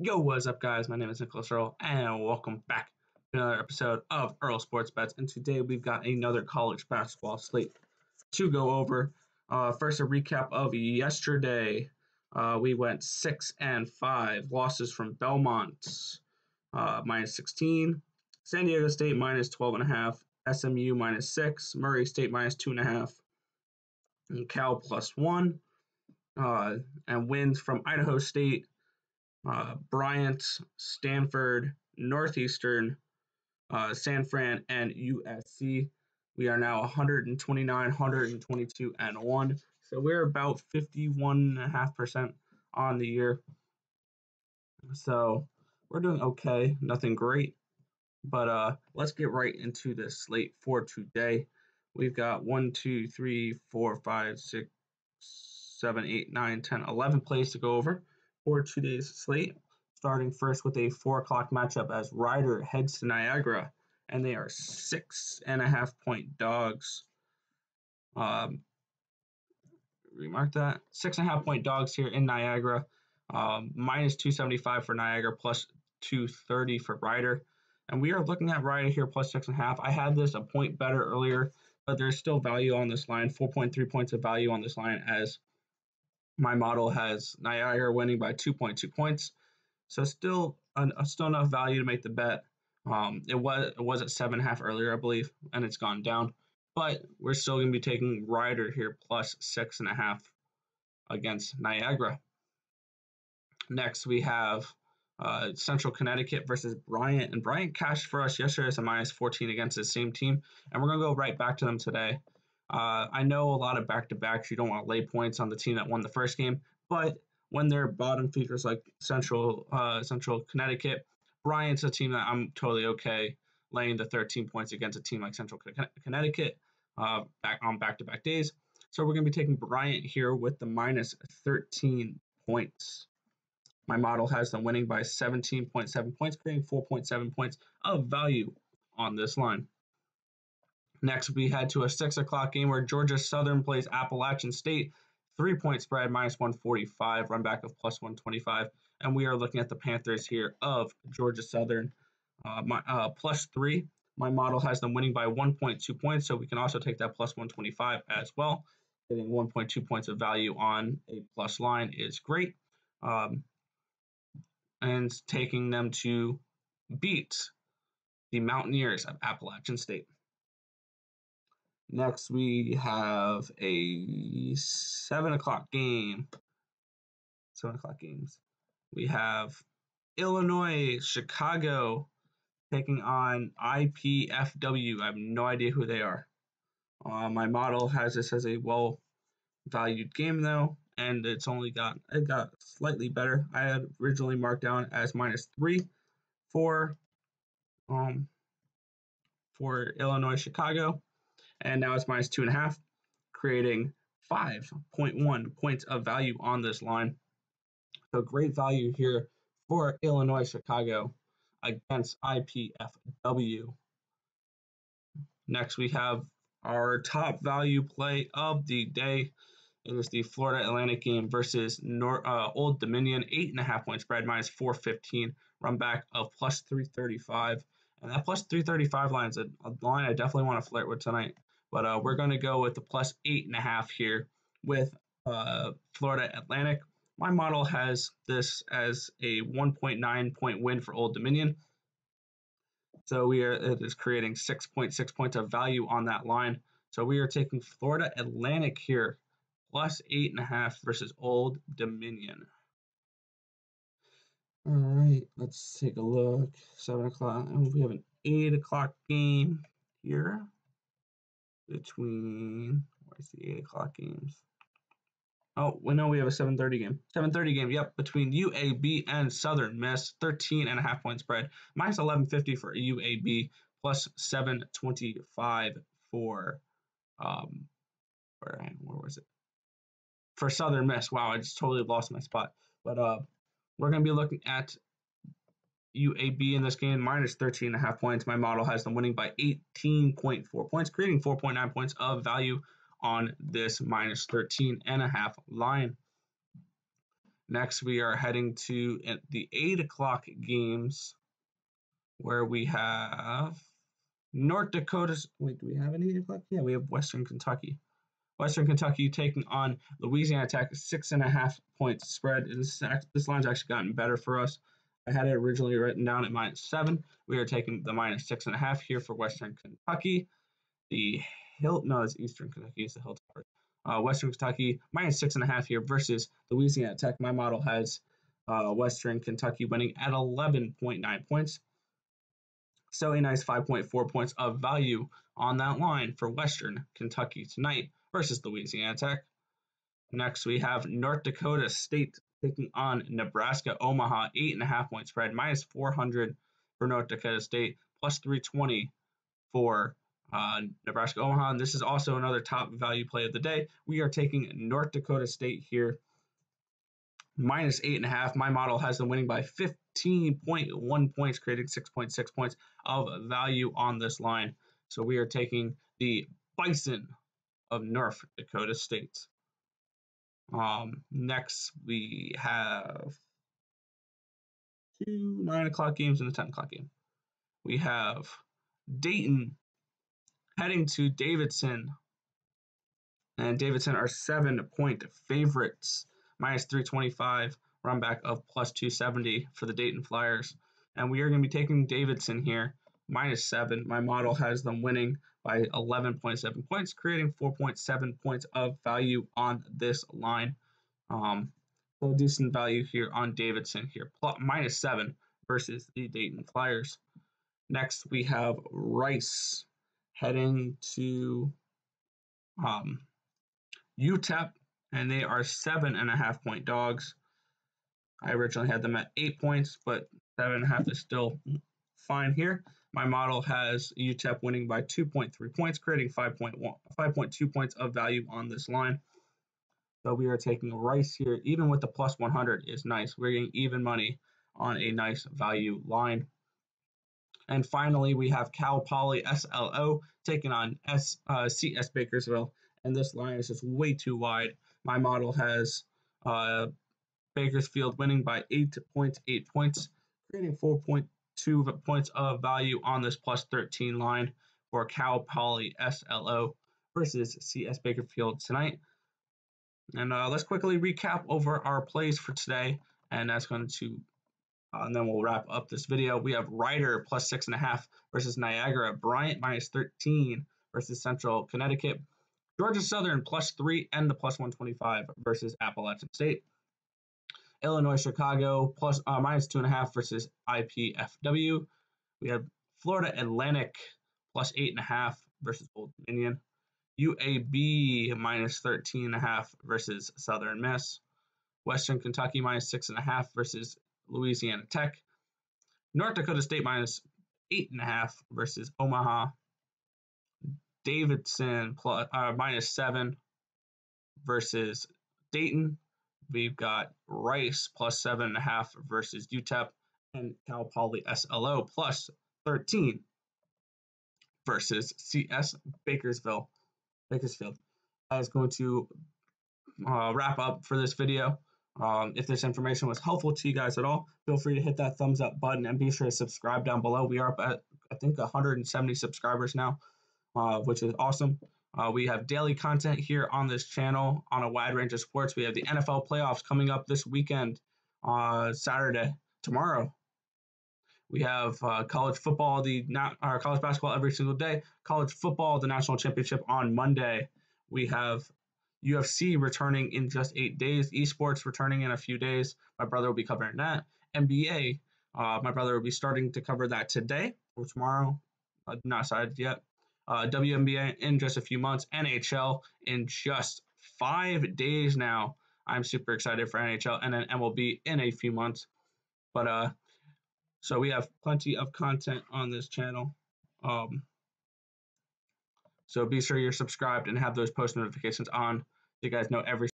Yo, what's up, guys? My name is Nicholas Earl, and welcome back to another episode of Earl Sports Bets. And today we've got another college basketball slate to go over. First, a recap of yesterday. We went 6-5. Losses from Belmont minus 16, San Diego State minus 12.5, SMU minus 6, Murray State minus 2.5, and Cal plus 1. And wins from Idaho State, Bryant, Stanford, Northeastern, San Fran, and USC. We are now 129, 122, and 1. So we're about 51.5% on the year. So we're doing okay. Nothing great. But let's get right into the slate for today. We've got 1, 2, 3, 4, 5, 6, 7, 8, 9, 10, 11 plays to go over for today's slate. Starting first with a 4 o'clock matchup as Rider heads to Niagara, and they are 6.5 point dogs. Remark that 6.5 point dogs here in Niagara. Minus 275 for Niagara, plus 230 for Rider. And we are looking at Rider here plus 6.5. I had this a point better earlier, but there's still value on this line, 4.3 points of value on this line, as my model has Niagara winning by 2.2 points. So still enough value to make the bet. It was at 7.5 earlier, I believe, and it's gone down. But we're still going to be taking Rider here plus 6.5 against Niagara. Next, we have Central Connecticut versus Bryant. And Bryant cashed for us yesterday as a minus 14 against the same team. And we're going to go right back to them today. I know a lot of back-to-backs, you don't want to lay points on the team that won the first game. But when they're bottom feeders like Central Connecticut, Bryant's a team that I'm totally okay laying the 13 points against a team like Central Connecticut back-to-back days. So we're going to be taking Bryant here with the minus 13 points. My model has them winning by 17.7 points, creating 4.7 points of value on this line. Next, we head to a 6 o'clock game where Georgia Southern plays Appalachian State. 3-point spread, minus 145, run back of plus 125. And we are looking at the Panthers here of Georgia Southern, plus 3. My model has them winning by 1.2 points, so we can also take that plus 125 as well. Getting 1.2 points of value on a plus line is great. And taking them to beat the Mountaineers of Appalachian State. Next, we have a 7 o'clock game. 7 o'clock games. We have Illinois, Chicago taking on IPFW. I have no idea who they are. My model has this as a well-valued game, though, and it got slightly better. I had originally marked down as minus 3 for Illinois, Chicago. And now it's minus 2.5, creating 5.1 points of value on this line. So great value here for Illinois Chicago against IPFW. Next, we have our top value play of the day. It is the Florida Atlantic game versus Old Dominion, 8.5 point spread, minus 415, run back of plus 335. And that plus 335 line is a line I definitely want to flirt with tonight. But we're going to go with the plus 8.5 here with Florida Atlantic. My model has this as a 1.9 point win for Old Dominion. So it is creating 6.6 points of value on that line. So we are taking Florida Atlantic here, plus 8.5 versus Old Dominion. All right, let's take a look. 7 o'clock. And we have an 8 o'clock game here between, where's the 8 o'clock games? Oh, we know we have a 7:30 game. 7:30 game, yep, between UAB and Southern Miss, 13.5 point spread, minus 1150 for UAB, plus 725 for where was it? For Southern Miss. Wow, I just totally lost my spot. But we're going to be looking at UAB in this game, minus 13.5 points. My model has them winning by 18.4 points, creating 4.9 points of value on this minus 13.5 line. Next, we are heading to the 8 o'clock games, where we have North Dakota. Wait, do we have an 8 o'clock? Yeah, we have Western Kentucky. Western Kentucky taking on Louisiana Tech, 6.5 point spread. This line's actually gotten better for us. I had it originally written down at -7. We are taking the -6.5 here for Western Kentucky. It's Eastern Kentucky. It's the Hilltoppers. Western Kentucky -6.5 here versus Louisiana Tech. My model has Western Kentucky winning at 11.9 points. So a nice 5.4 points of value on that line for Western Kentucky tonight versus Louisiana Tech. Next, we have North Dakota State taking on Nebraska Omaha, 8.5 point spread, -400 for North Dakota State, +320 for Nebraska Omaha. And this is also another top value play of the day. We are taking North Dakota State here, -8.5. My model has them winning by 15.1 points, creating 6.6 points of value on this line. So we are taking the Bison of North Dakota State. Next, we have 2 9 o'clock games and a 10 o'clock game. We have Dayton heading to Davidson, and Davidson are 7-point favorites, -325, run back of +270 for the Dayton Flyers. And we are going to be taking Davidson here, -7. My model has them winning by 11.7 points, creating 4.7 points of value on this line. So decent value here on Davidson here, -7 versus the Dayton Flyers. Next, we have Rice heading to UTEP, and they are 7.5-point dogs. I originally had them at 8 points, but 7.5 is still fine here. My model has UTEP winning by 2.3 points, creating 5.2 points of value on this line. So we are taking Rice here, even with the +100 is nice. We're getting even money on a nice value line. And finally, we have Cal Poly SLO taking on CS Bakersville, and this line is just way too wide. My model has Bakersfield winning by 8.8 points, creating 4.2 points of value on this +13 line for Cal Poly SLO versus CS Bakersfield tonight. And let's quickly recap over our plays for today, and that's going to and then we'll wrap up this video. We have Rider +6.5 versus Niagara, Bryant -13 versus Central Connecticut, Georgia Southern +3 and the +125 versus Appalachian State, Illinois Chicago -2.5 versus IPFW. We have Florida Atlantic +8.5 versus Old Dominion, UAB -13.5 versus Southern Miss, Western Kentucky -6.5 versus Louisiana Tech, North Dakota State -8.5 versus Omaha, Davidson -7 versus Dayton. We've got Rice +7.5 versus UTEP, and Cal Poly SLO +13 versus CS Bakersfield. That is going to wrap up for this video. If this information was helpful to you guys at all, feel free to hit that thumbs up button and be sure to subscribe down below. We are up at, I think, 170 subscribers now, which is awesome. We have daily content here on this channel on a wide range of sports. We have the NFL playoffs coming up this weekend, Saturday, tomorrow. We have college football, college basketball every single day. College football, the national championship on Monday. We have UFC returning in just 8 days. Esports returning in a few days. My brother will be covering that. NBA, my brother will be starting to cover that today or tomorrow. Not decided yet. WNBA in just a few months. NHL in just 5 days now. I'm super excited for NHL, and then MLB in a few months. But so we have plenty of content on this channel. So be sure you're subscribed and have those post notifications on so you guys know every